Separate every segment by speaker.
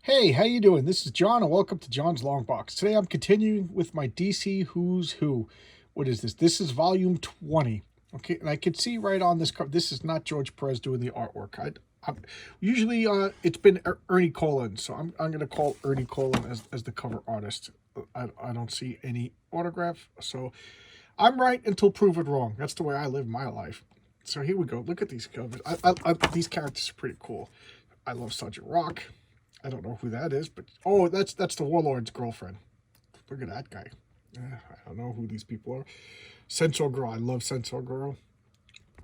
Speaker 1: Hey, how you doing? This is John, and welcome to John's Long Box. Today I'm continuing with my DC Who's Who. What is this? This is volume 20. Okay, and I can see right on this cover, this is not George Perez doing the artwork. Usually it's been Ernie Colin, so I'm going to call Ernie Colin as the cover artist. I don't see any autograph, so I'm right until proven wrong. That's the way I live my life. So here we go. Look at these covers. These characters are pretty cool. I love Sergeant Rock. I don't know who that is, but oh, that's the Warlord's girlfriend. Look at that guy. I don't know who these people are. Centaur Girl. I love Centaur Girl.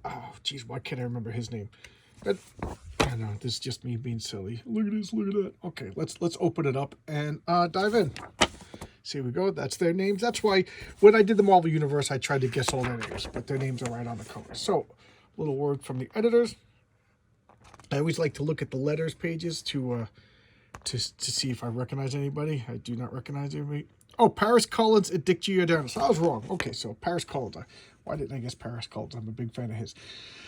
Speaker 1: Oh, geez, why can't I remember his name? But I know this is just me being silly. Look at this. Look at that. Okay, let's open it up and dive in. So here we go. That's their names. That's why when I did the Marvel Universe, I tried to guess all their names, but their names are right on the cover. So, a little word from the editors. I always like to look at the letters pages to see if I recognize anybody. I do not recognize anybody. Oh, Paris Collins and Dick Giordano. So I was wrong. Okay, so Paris Collins. Why didn't I guess Paris Collins? I'm a big fan of his.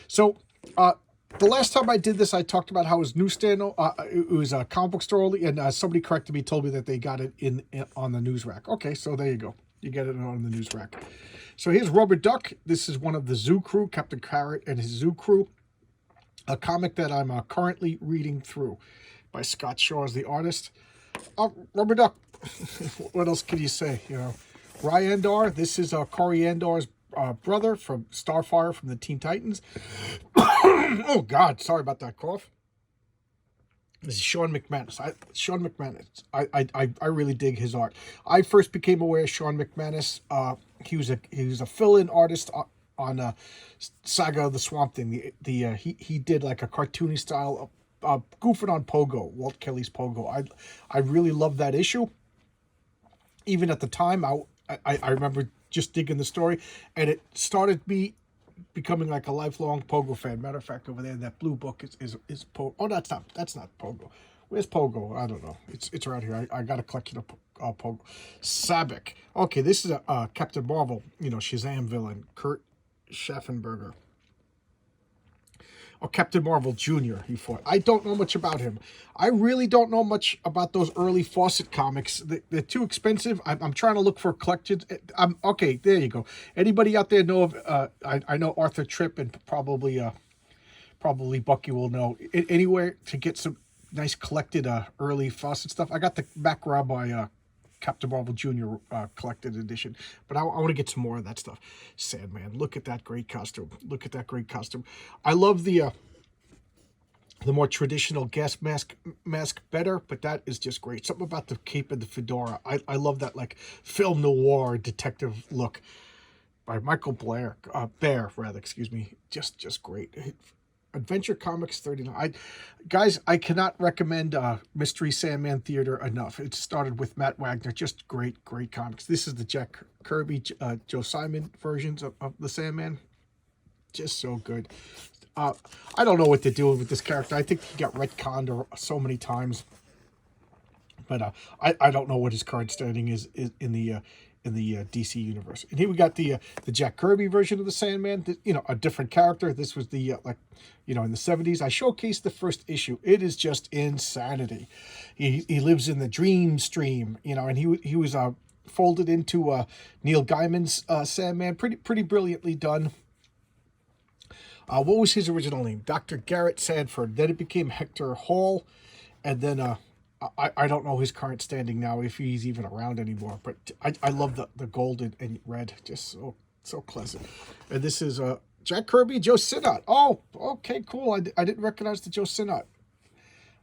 Speaker 1: So the last time I did this, I talked about how it was newsstand. It was a comic book store only, and somebody corrected me, told me that they got it in on the news rack. Okay, so there you go. You get it on the news rack. So here's Rubber Duck. This is one of the Zoo Crew, Captain Carrot and his Zoo Crew. A comic that I'm currently reading through by Scott Shaw as the artist. Rubber Duck. What else can you say? You know, Ryandar. This is Coriandar's brother from Starfire from the Teen Titans. Oh God, sorry about that cough. This is Sean McManus. Sean McManus. I really dig his art. I first became aware of Sean McManus. He was a fill-in artist on Saga of the Swamp Thing. He did like a cartoony style of goofing on Pogo, Walt Kelly's Pogo. I really loved that issue. Even at the time, I remember just digging the story, and it started me becoming like a lifelong Pogo fan. Matter of fact, over there, that blue book is Pogo. Oh, that's not Pogo. Where's Pogo? I don't know. It's right here. I got a collection of Pogo. Sabek. Okay, this is a Captain Marvel, Shazam villain, Kurt Schaffenberger. Or Captain Marvel Jr. he fought. I don't know much about him. I really don't know much about those early Fawcett comics. They're too expensive. I'm trying to look for collections. Okay, there you go. Anybody out there know of, I know Arthur Tripp and probably Bucky will know. Anywhere to get some nice collected early Fawcett stuff. I got the back rub by Captain Marvel Jr. Collected edition, but I want to get some more of that stuff. Sandman, look at that great costume. Look at that great costume. I love the more traditional gas mask better, but that is just great. Something about the cape and the fedora. I love that like film noir detective look by Michael Bear, excuse me. Just great. Adventure Comics 39. Guys, I cannot recommend Mystery Sandman Theater enough. It started with Matt Wagner. Just great comics. This is the Jack Kirby, Joe Simon versions of the Sandman. Just so good. I don't know what they're doing with this character. I think he got retconned so many times. But I don't know what his current standing is in the DC universe. And here we got the Jack Kirby version of the Sandman. A different character. This was the in the 70s. I showcased the first issue. It is just insanity. He lives in the dream stream. And he was folded into Neil Gaiman's Sandman. Pretty brilliantly done. What was his original name? Dr. Garrett Sanford. Then it became Hector Hall, and then I don't know his current standing now, if he's even around anymore, but I love the gold and red, just so classic. And this is Jack Kirby, Joe Sinnott. Oh, okay, cool. I didn't recognize the Joe Sinnott.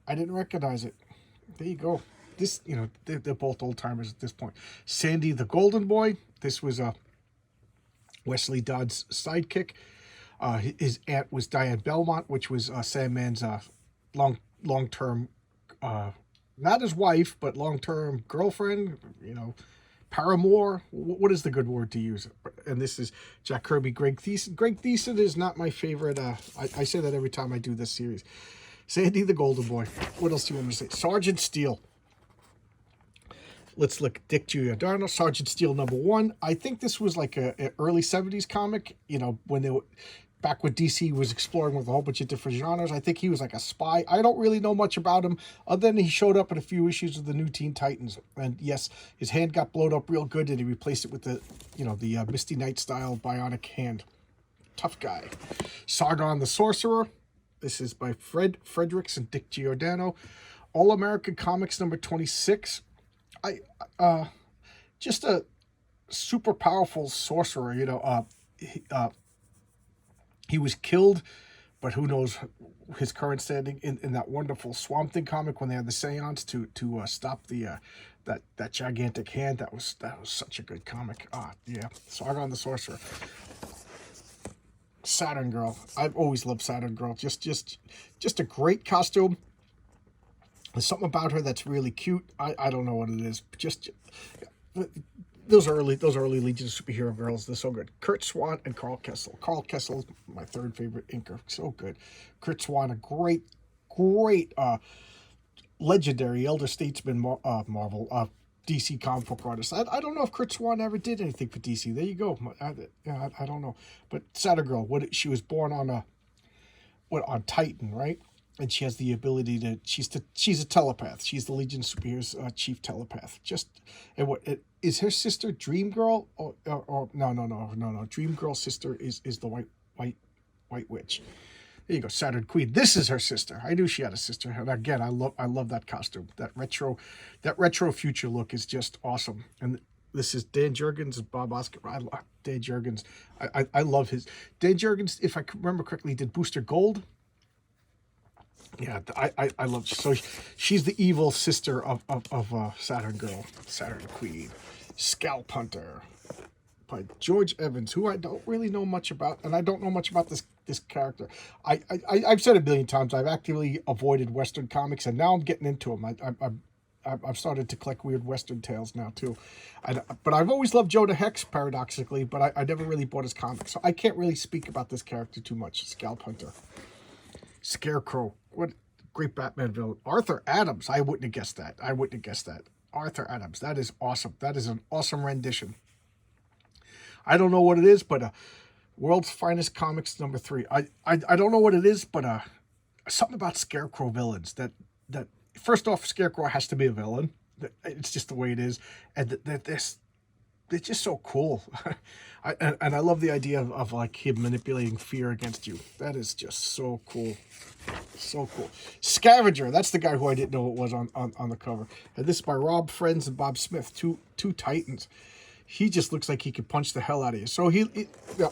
Speaker 1: I didn't recognize it. There you go. This, they're both old timers at this point. Sandy the Golden Boy. This was Wesley Dodd's sidekick. His aunt was Diane Belmont, which was Sandman's long-term. Not his wife, but long-term girlfriend, paramour. What is the good word to use? And this is Jack Kirby, Greg Thiessen. Greg Thiessen is not my favorite. I say that every time I do this series. Sandy the Golden Boy. What else do you want me to say? Sergeant Steele. Let's look. Dick Giordano, Sergeant Steele #1. I think this was like a early 70s comic, when they were back when DC was exploring with a whole bunch of different genres. I think he was like a spy. I don't really know much about him, other than he showed up in a few issues of the new Teen Titans. And yes, his hand got blown up real good, and he replaced it with the, the Misty Knight style bionic hand. Tough guy. Sargon the Sorcerer. This is by Fred Fredericks and Dick Giordano. All American Comics number 26. Just a super powerful sorcerer. He was killed, but who knows his current standing in that wonderful Swamp Thing comic when they had the seance to stop the that gigantic hand. That was such a good comic. Yeah, Sargon the Sorcerer. Saturn Girl. I've always loved Saturn Girl. Just a great costume. There's something about her that's really cute. I don't know what it is. Just those early Legion of Superhero girls, they're so good. Kurt Swan and Carl Kessel. Carl Kessel is my third favorite inker. So good. Kurt Swan, a great legendary elder statesman Marvel DC comic book artist. I don't know if Kurt Swan ever did anything for DC. There you go. I don't know. But Saturn Girl, she was born on on Titan, right? And she has the ability to. She's a telepath. She's the Legion of Superheroes chief telepath. Is her sister Dream Girl? Or no. Dream Girl's sister is the white witch. There you go, Saturn Queen. This is her sister. I knew she had a sister. And again, I love that costume. That retro future look is just awesome. And this is Dan Jurgens and Bob Oscar. I love Dan Jurgens. I love his. Dan Jurgens, if I remember correctly, did Booster Gold. Yeah, I love. So she's the evil sister of Saturn Girl, Saturn Queen. Scalp Hunter by George Evans, who I don't really know much about, and I don't know much about this character. I've said a million times, I've actively avoided Western comics, and now I'm getting into them. I've started to collect weird Western tales now too. But I've always loved Jonah Hex, paradoxically, but I never really bought his comics, so I can't really speak about this character too much. Scalp Hunter. Scarecrow. What great Batman villain. Arthur Adams. I wouldn't have guessed that. Arthur Adams. That is awesome. That is an awesome rendition. I don't know what it is, but World's Finest Comics number 3. I don't know what it is, but something about Scarecrow villains. That first off, Scarecrow has to be a villain. It's just the way it is. And they're just so cool. And I love the idea of like him manipulating fear against you. That is just so cool. So cool. Scavenger, that's the guy who I didn't know it was on the cover. And this is by Rob Friends and Bob Smith, two Titans. He just looks like he could punch the hell out of you. So I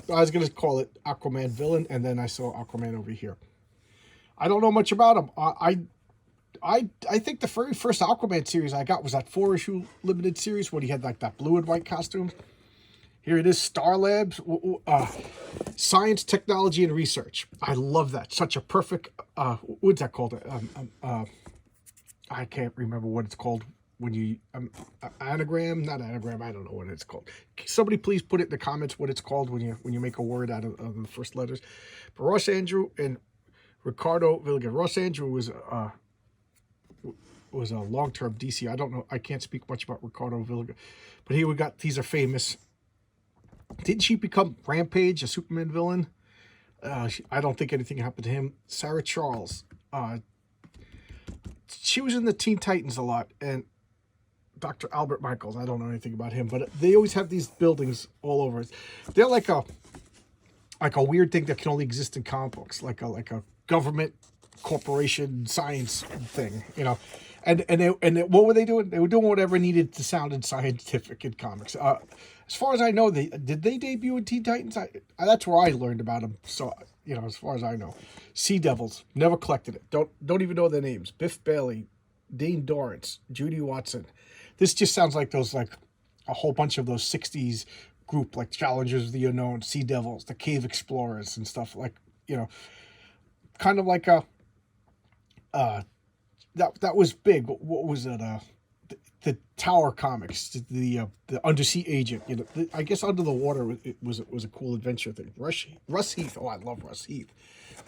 Speaker 1: was going to call it Aquaman villain, and then I saw Aquaman over here. I don't know much about him. I think the very first Aquaman series I got was that 4-issue limited series when he had like that blue and white costume. Here it is, Star Labs, Science, Technology, and Research. I love that. Such a perfect, what's that called? I can't remember what it's called when you, anagram, not anagram, I don't know what it's called. Somebody please put it in the comments what it's called when you make a word out of the first letters. But Ross Andrew and Ricardo Villigan. Ross Andrew was a long-term DC. I don't know. I can't speak much about Ricardo Villigan. But these are famous. Didn't she become Rampage, a Superman villain? I don't think anything happened to him. Sarah Charles. She was in the Teen Titans a lot. And Dr. Albert Michaels. I don't know anything about him. But they always have these buildings all over. They're like a weird thing that can only exist in comic books. Like a government corporation science thing, And what were they doing? They were doing whatever needed to sound scientific in comics. As far as I know, did they debut in Teen Titans? That's where I learned about them. So, as far as I know. Sea Devils, never collected it. Don't even know their names. Biff Bailey, Dean Dorrance, Judy Watson. This just sounds like a whole bunch of those 60s group, like Challengers of the Unknown, Sea Devils, the Cave Explorers and stuff like, kind of like a... that was big. What was it? the Tower comics, the undersea agent. You know, I guess Under the Water it was a cool adventure thing. Russ Heath. Oh, I love Russ Heath.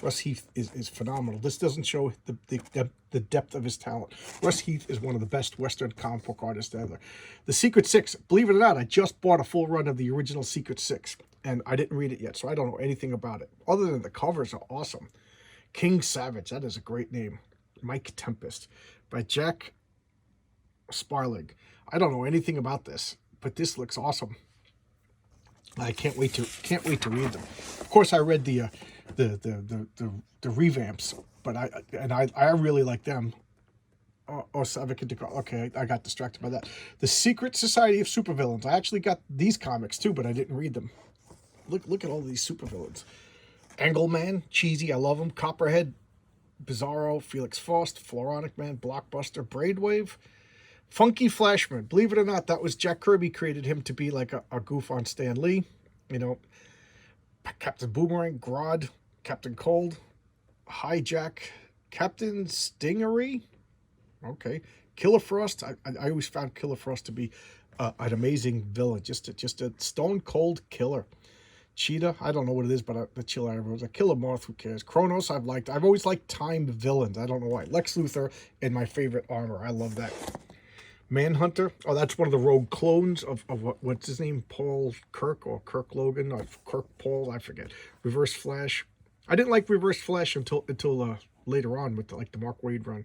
Speaker 1: Russ Heath is phenomenal. This doesn't show the depth of his talent. Russ Heath is one of the best Western comic book artists ever. The Secret Six, believe it or not, I just bought a full run of the original Secret Six, and I didn't read it yet, so I don't know anything about it, other than the covers are awesome. King Savage, that is a great name. Mike Tempest, by Jack Sparling. I don't know anything about this, but this looks awesome. I can't wait to read them. Of course, I read the revamps, but I really like them. Okay, I got distracted by that. The Secret Society of Supervillains. I actually got these comics too, but I didn't read them. Look at all these supervillains. Angleman, cheesy, I love him. Copperhead, Bizarro, Felix Faust, Floronic Man, Blockbuster, Braidwave, Funky Flashman. Believe it or not, that was Jack Kirby created him to be like a goof on Stan Lee. You know, Captain Boomerang, Grodd, Captain Cold, Hijack, Captain Stingery. Okay, Killer Frost. I always found Killer Frost to be an amazing villain, just a stone cold killer. Cheetah, I don't know what it is, but the chill I was a Killer Moth, who cares? Kronos, I've always liked time villains. I don't know why. Lex Luthor in my favorite armor. I love that. Manhunter. Oh, that's one of the rogue clones of what's his name? Paul Kirk or Kirk Logan or Kirk Paul, I forget. Reverse Flash. I didn't like Reverse Flash until later on with the Mark Waid run.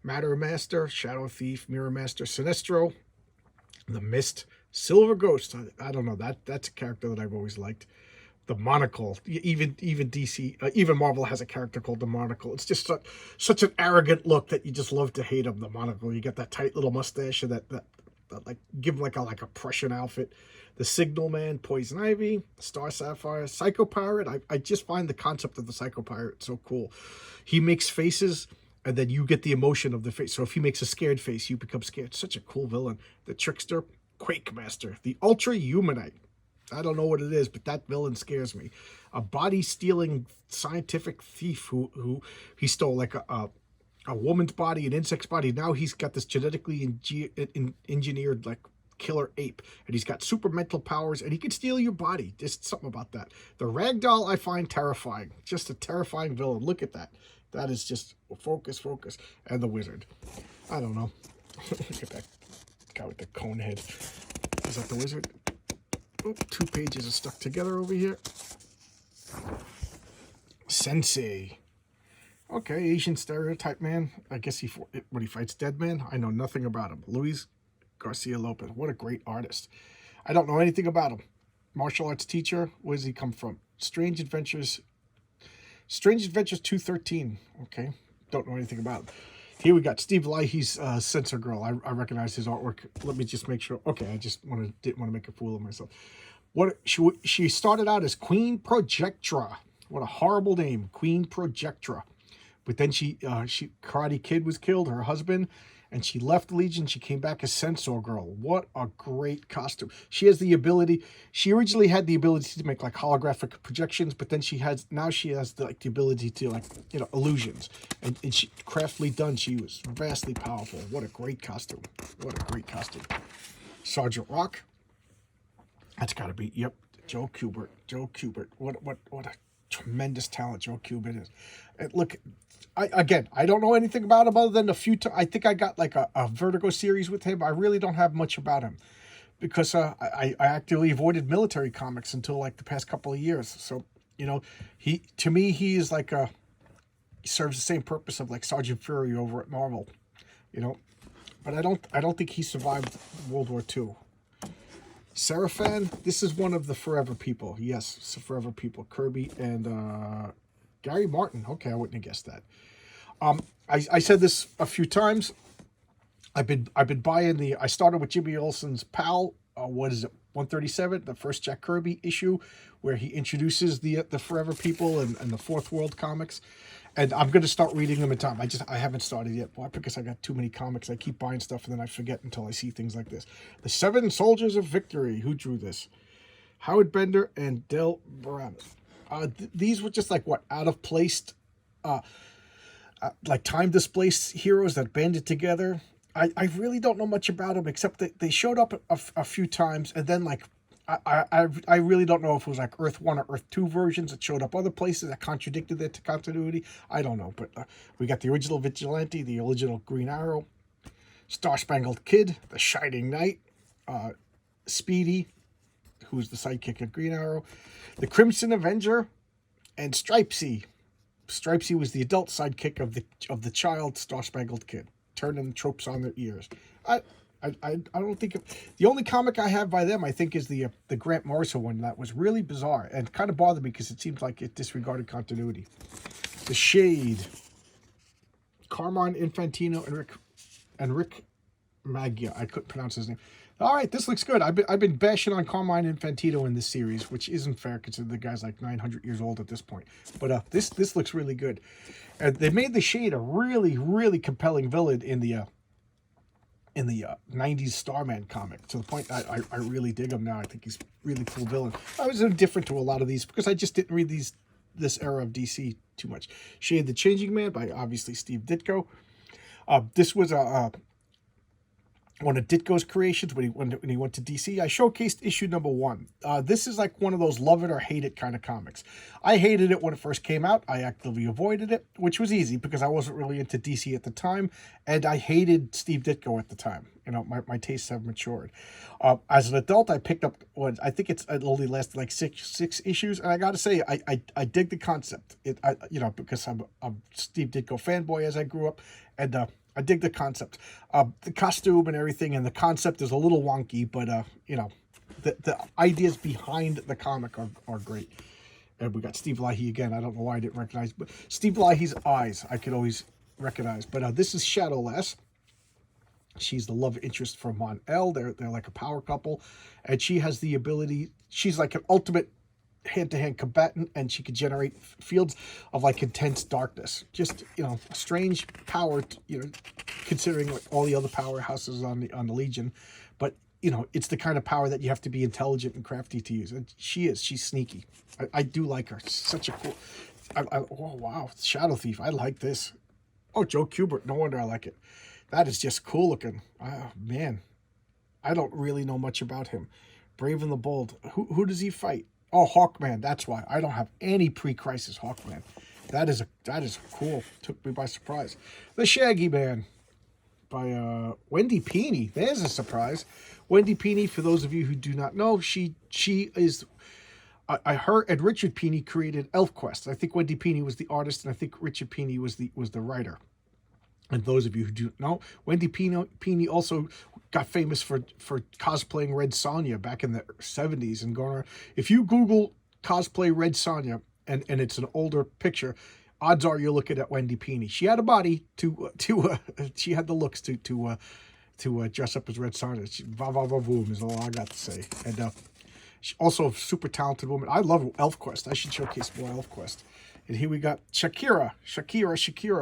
Speaker 1: Matter Master, Shadow Thief, Mirror Master, Sinestro, The Mist, Silver Ghost. I don't know, that's a character that I've always liked. The Monocle. Even DC, even Marvel has a character called the Monocle. It's just such an arrogant look that you just love to hate him. The Monocle. You get that tight little mustache and that like give him like a Prussian outfit. The Signal Man, Poison Ivy, Star Sapphire, Psycho Pirate. I just find the concept of the Psycho Pirate so cool. He makes faces, and then you get the emotion of the face. So if he makes a scared face, you become scared. Such a cool villain. The Trickster, Quake Master, the Ultra Humanite. I don't know what it is, but that villain scares me. A body-stealing scientific thief who he stole like a woman's body, an insect's body. Now he's got this genetically engineered like killer ape, and he's got super mental powers, and he can steal your body. Just something about that. The Ragdoll I find terrifying. Just a terrifying villain. Look at that. That is just focus. And the Wizard. I don't know. Look at that guy with the cone head. Is that the Wizard? Oh, 2 pages are stuck together over here. Sensei. Okay, Asian stereotype man. I guess when he fights Dead Man. I know nothing about him. Luis Garcia Lopez. What a great artist. I don't know anything about him. Martial arts teacher. Where does he come from? Strange Adventures 213. Okay, don't know anything about him. Here we got Steve Leahy's Censor Girl. I recognize his artwork. Let me just make sure. Okay, I just didn't want to make a fool of myself. What she started out as Queen Projectra. What a horrible name, Queen Projectra. But then she Karate Kid was killed, her husband, and she left Legion. She came back as Censor Girl. What a great costume. She has the ability. She originally had the ability to make like holographic projections, but then she has the ability to like, you know, illusions. And she craftily done. She was vastly powerful. What a great costume. What a great costume. Sergeant Rock. That's got to be, yep, Joe Kubert. Joe Kubert. What a tremendous talent Joe Kubert is. And look, I don't know anything about him other than a few times. I think I got like a Vertigo series with him. I really don't have much about him because I actively avoided military comics until like the past couple of years. So, you know, to me, he is like he serves the same purpose of like Sergeant Fury over at Marvel, you know, but I don't think he survived World War II. Seraphan, this is one of the Forever People. Yes, Forever People. Kirby and Gary Martin. Okay, I wouldn't have guessed that. I said this a few times. I've been buying I started with Jimmy Olsen's Pal. What is it? 137, the first Jack Kirby issue, where he introduces the Forever People and the Fourth World comics. And I'm going to start reading them in time. I haven't started yet. Why? Because I got too many comics. I keep buying stuff and then I forget until I see things like this. The Seven Soldiers of Victory. Who drew this? Howard Bender and Del Barrett. These were just like, what, out of place, like time displaced heroes that banded together. I really don't know much about him, except that they showed up a few times, and then, like, I really don't know if it was like Earth 1 or Earth 2 versions that showed up other places that contradicted that continuity. I don't know, but we got the original Vigilante, the original Green Arrow, Star Spangled Kid, the Shining Knight, Speedy, who's the sidekick of Green Arrow, the Crimson Avenger, and Stripesy. Stripesy was the adult sidekick of the child Star Spangled Kid, turning tropes on their ears. I don't think the only comic I have by them, I think, is the Grant Morrison one that was really bizarre and kind of bothered me because it seems like it disregarded continuity. The Shade, Carmine Infantino and Rick Magia. I couldn't pronounce his name. All right, this looks good. I've been bashing on Carmine Infantito in this series, which isn't fair considering the guy's like 900 years old at this point. But this looks really good. They made the Shade a really, really compelling villain in the 90s Starman comic, to the point I really dig him now. I think he's a really cool villain. I was indifferent to a lot of these because I just didn't read this era of DC too much. Shade the Changing Man by, obviously, Steve Ditko. This was one of Ditko's creations when he went to DC. I showcased issue number 1. This is like one of those love it or hate it kind of comics. I hated it when it first came out. I actively avoided it, which was easy because I wasn't really into DC at the time, and I hated Steve Ditko at the time. You know, my tastes have matured. As an adult, I picked up one. I think it only lasted like six issues, and I got to say, I dig the concept. Because I'm a Steve Ditko fanboy as I grew up, and I dig the concept. The costume and everything, and the concept is a little wonky, but the ideas behind the comic are great. And we got Steve Lahey again. I don't know why I didn't recognize, but Steve Lahey's eyes I could always recognize. But this is Shadowless. She's the love interest for Mon-El. They're like a power couple, and she has the ability. She's like an ultimate hand-to-hand combatant, and she could generate fields of like intense darkness. Just, a strange power, considering like all the other powerhouses on the Legion. But it's the kind of power that you have to be intelligent and crafty to use, and she's sneaky. I do like her. Such a cool. Oh wow, Shadow Thief. I like this. Oh, Joe Kubert. No wonder I like it. That is just cool looking. Oh man, I don't really know much about him. Brave and the Bold. Who does he fight? Oh, Hawkman. That's why. I don't have any pre-crisis Hawkman. That is cool. Took me by surprise. The Shaggy Man by Wendy Pini. There's a surprise. Wendy Pini, for those of you who do not know, she is. Her and Richard Pini created ElfQuest. I think Wendy Pini was the artist, and I think Richard Pini was the writer. And those of you who do know, Wendy Pini also got famous for cosplaying Red Sonja back in the 70s and going around. If you Google cosplay Red Sonja and it's an older picture, odds are you're looking at Wendy Pini. She had a body she had the looks to dress up as Red Sonja. Boom is all I got to say. And she's also a super talented woman. I love ElfQuest. I should showcase more ElfQuest. And here we got Shakira.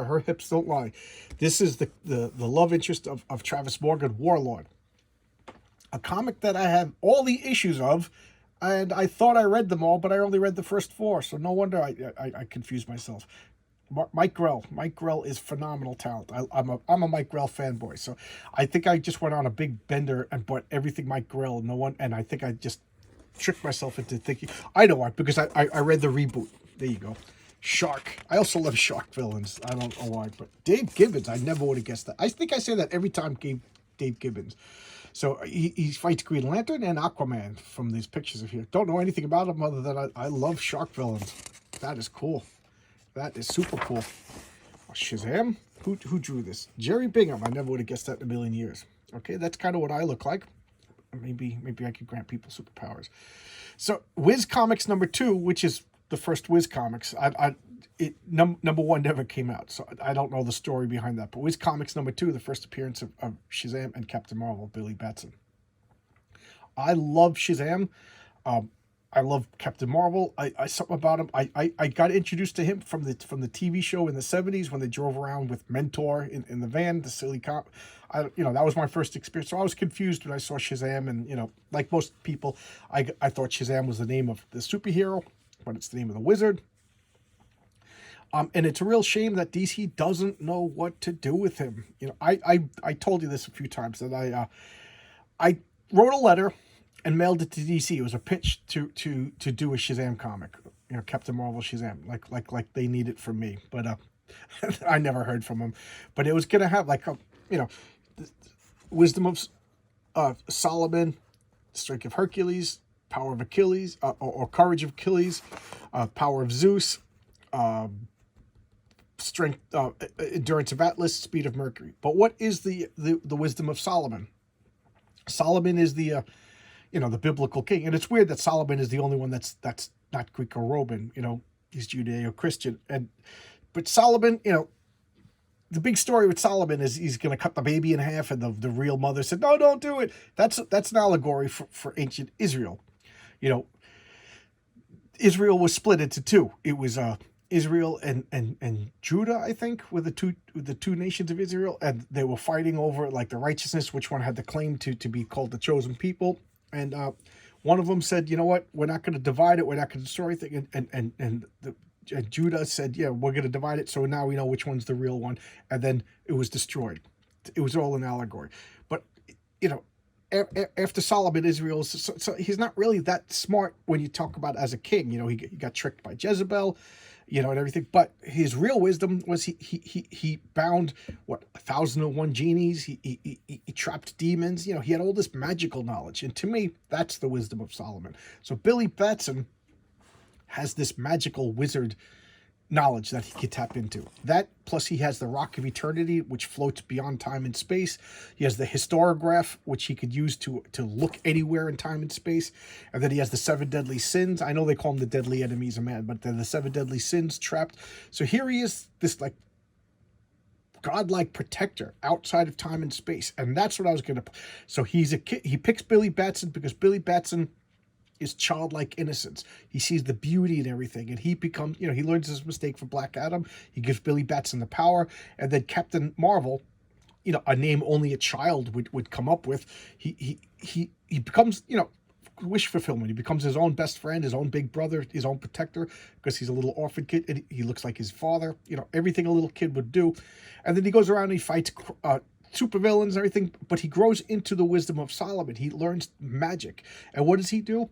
Speaker 1: Her hips don't lie. This is the love interest of Travis Morgan, Warlord. A comic that I have all the issues of, and I thought I read them all, but I only read the first 4, so no wonder I confused myself. Mike Grell. Mike Grell is phenomenal talent. I'm a Mike Grell fanboy, so I think I just went on a big bender and bought everything Mike Grell. And I think I just tricked myself into thinking, I know why, because I read the reboot. There you go. Shark. I also love shark villains. I don't know why, but Dave Gibbons, I never would have guessed that. I think I say that every time, Dave Gibbons. So he fights Green Lantern and Aquaman from these pictures of here. Don't know anything about him other than I love shark villains. That is cool. That is super cool. Shazam? Who drew this? Jerry Bingham. I never would have guessed that in a million years. Okay, that's kind of what I look like. Maybe I could grant people superpowers. So Wiz Comics number 2, which is the first Wiz Comics. Number 1 never came out, so I don't know the story behind that. But Wiz Comics number 2, the first appearance of Shazam and Captain Marvel, Billy Batson. I love Shazam. I love Captain Marvel. I something about him. I got introduced to him from the TV show in the 70s when they drove around with Mentor in the van, the silly cop. That was my first experience. So I was confused when I saw Shazam, and like most people, I thought Shazam was the name of the superhero, but it's the name of the wizard. And it's a real shame that DC doesn't know what to do with him. You know, I told you this a few times that I wrote a letter and mailed it to DC. It was a pitch to do a Shazam comic, you know, Captain Marvel Shazam, like they need it from me. But I never heard from him. But it was gonna have like a, you know, wisdom of Solomon, strength of Hercules, power of Achilles, or courage of Achilles, power of Zeus, strength, endurance of Atlas, speed of Mercury. But what is the wisdom of Solomon? Solomon is the you know, the biblical king, and it's weird that Solomon is the only one that's not Greek or Roman. You know, he's Judeo-Christian, but Solomon, you know, the big story with Solomon is he's going to cut the baby in half, and the real mother said, "No, don't do it." That's an allegory for ancient Israel. You know, Israel was split into two. It was Israel and Judah, I think, were the two nations of Israel, and they were fighting over like the righteousness, which one had the claim to be called the chosen people. And one of them said, "You know what? We're not going to divide it. We're not going to destroy anything." And Judah said, "Yeah, we're going to divide it. So now we know which one's the real one." And then it was destroyed. It was all an allegory. But you know, after Solomon, Israel, so he's not really that smart when you talk about as a king. You know, he got tricked by Jezebel, you know, and everything. But his real wisdom was he bound 1,001 genies. He trapped demons. You know, he had all this magical knowledge, and to me, that's the wisdom of Solomon. So Billy Batson has this magical wizard knowledge that he can tap into. That plus he has the Rock of Eternity, which floats beyond time and space. He has the Historiograph, which he could use to look anywhere in time and space. And then he has the 7 deadly sins. I know they call them the deadly enemies of man, but they're the 7 deadly sins trapped. So here he is, this like godlike protector outside of time and space. And that's what I was going to... So he's a kid. He picks Billy Batson because Billy Batson is childlike innocence. He sees the beauty in everything, and he becomes, you know, he learns his mistake for Black Adam. He gives Billy Batson the power, and then Captain Marvel, you know, a name only a child would come up with. He becomes, you know, wish fulfillment. He becomes his own best friend, his own big brother, his own protector, because he's a little orphan kid, and he looks like his father. You know, everything a little kid would do, and then he goes around and he fights supervillains and everything. But he grows into the wisdom of Solomon. He learns magic, and what does he do?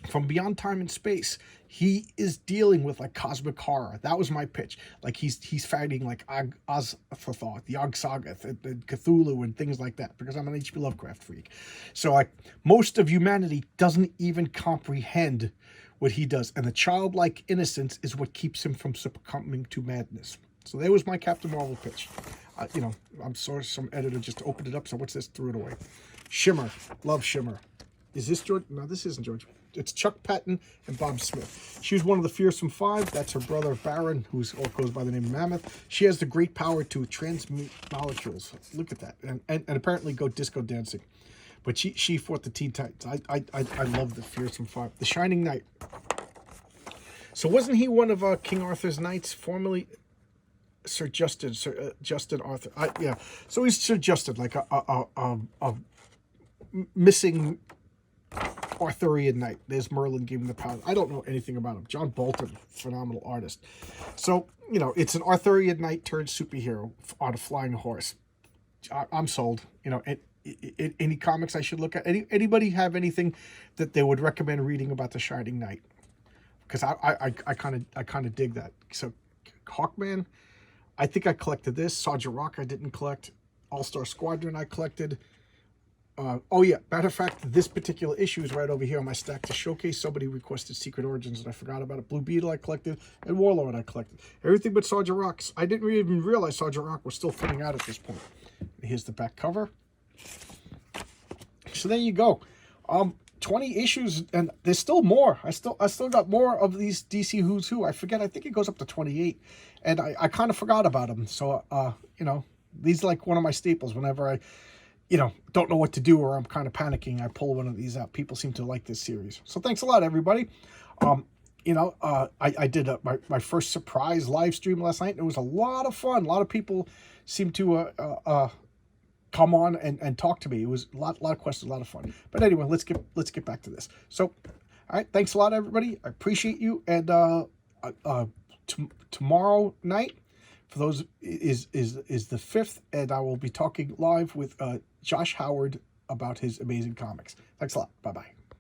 Speaker 1: From beyond time and space, he is dealing with like cosmic horror. That was my pitch. Like he's fighting like Azathoth, the Og-Sagoth, and Cthulhu, and things like that. Because I'm an H.P. Lovecraft freak, so like most of humanity doesn't even comprehend what he does, and the childlike innocence is what keeps him from succumbing to madness. So there was my Captain Marvel pitch. You know, I'm sorry, some editor just opened it up. So what's this? Threw it away. Shimmer, love Shimmer. Is this George? No, this isn't George. It's Chuck Patton and Bob Smith. She was one of the Fearsome Five. That's her brother Baron, who goes by the name of Mammoth. She has the great power to transmute molecules. Look at that, and apparently go disco dancing. But she fought the Teen Titans. I love the Fearsome Five. The Shining Knight. So wasn't he one of King Arthur's knights, formerly Sir Justin Arthur? Yeah. So he's Sir Justin, like a missing Arthurian knight. There's Merlin gave him the power. I don't know anything about him. John Bolton, phenomenal artist. So, you know, it's an Arthurian knight turned superhero on a flying horse. I'm sold. You know, any comics I should look at? Anybody have anything that they would recommend reading about the Shining Knight? Because I kind of dig that. So, Hawkman, I think I collected this. Sergeant Rock I didn't collect. All-Star Squadron I collected. Oh yeah, matter of fact, this particular issue is right over here on my stack to showcase. Somebody requested Secret Origins and I forgot about it. Blue Beetle I collected, and Warlord I collected. Everything but Sergeant Rock's. I didn't even realize Sergeant Rock was still coming out at this point. Here's the back cover. So there you go. 20 issues, and there's still more. I still got more of these DC Who's Who. I forget, I think it goes up to 28. And I kind of forgot about them. So, you know, these are like one of my staples. Whenever I, you know, don't know what to do or I'm kind of panicking, I pull one of these out. People seem to like this series. So thanks a lot, everybody. You know, I did my first surprise live stream last night. It was a lot of fun. A lot of people seemed to come on and talk to me. It was a lot of questions, a lot of fun. But anyway, let's get back to this. So, all right, thanks a lot, everybody. I appreciate you, and tomorrow night. For those is the 5th, and I will be talking live with Josh Howard about his amazing comics. Thanks a lot. Bye-bye.